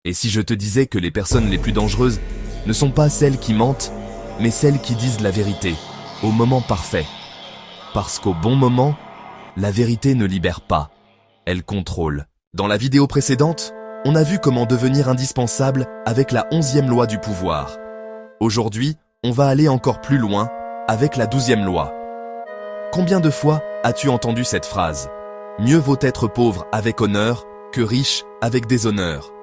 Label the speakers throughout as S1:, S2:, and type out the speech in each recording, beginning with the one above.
S1: Et si je te disais que les personnes les plus dangereuses ne sont pas celles qui mentent, mais celles qui disent la vérité, au moment parfait. Parce qu'au bon moment, la vérité ne libère pas, elle contrôle. Dans la vidéo précédente, on a vu comment devenir indispensable avec la 11e loi du pouvoir. Aujourd'hui, on va aller encore plus loin avec la 12e loi. Combien de fois as-tu entendu cette phrase ? Mieux vaut être pauvre avec honneur que riche avec déshonneur.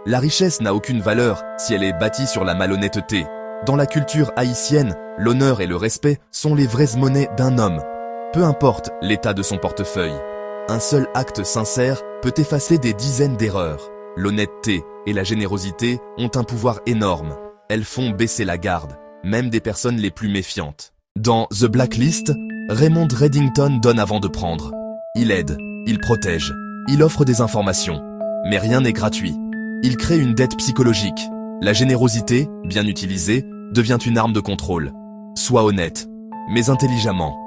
S1: La richesse n'a aucune valeur si elle est bâtie sur la malhonnêteté. Dans la culture haïtienne, l'honneur et le respect sont les vraies monnaies d'un homme. Peu importe l'état de son portefeuille. Un seul acte sincère peut effacer des dizaines d'erreurs. L'honnêteté et la générosité ont un pouvoir énorme. Elles font baisser la garde, même des personnes les plus méfiantes. Dans The Blacklist, Raymond Reddington donne avant de prendre. Il aide, il protège, il offre des informations. Mais rien n'est gratuit. Il crée une dette psychologique. La générosité, bien utilisée, devient une arme de contrôle. Sois honnête, mais intelligemment.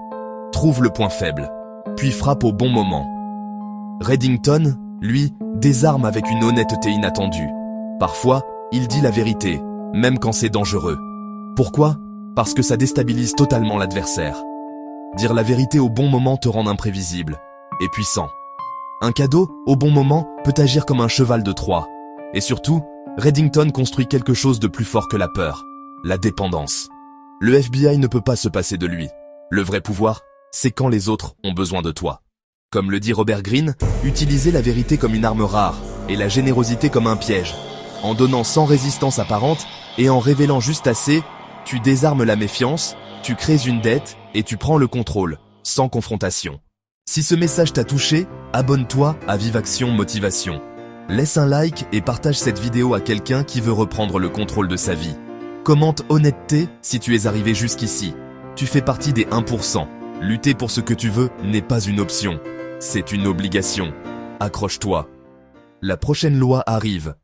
S1: Trouve le point faible, puis frappe au bon moment. Reddington, lui, désarme avec une honnêteté inattendue. Parfois, il dit la vérité, même quand c'est dangereux. Pourquoi ? Parce que ça déstabilise totalement l'adversaire. Dire la vérité au bon moment te rend imprévisible et puissant. Un cadeau, au bon moment, peut agir comme un cheval de Troie. Et surtout, Reddington construit quelque chose de plus fort que la peur, la dépendance. Le FBI ne peut pas se passer de lui. Le vrai pouvoir, c'est quand les autres ont besoin de toi. Comme le dit Robert Greene, utilisez la vérité comme une arme rare et la générosité comme un piège. En donnant sans résistance apparente et en révélant juste assez, tu désarmes la méfiance, tu crées une dette et tu prends le contrôle, sans confrontation. Si ce message t'a touché, abonne-toi à Vive Action Motivation. Laisse un like et partage cette vidéo à quelqu'un qui veut reprendre le contrôle de sa vie. Commente honnêteté si tu es arrivé jusqu'ici. Tu fais partie des 1%. Lutter pour ce que tu veux n'est pas une option, c'est une obligation. Accroche-toi. La prochaine loi arrive.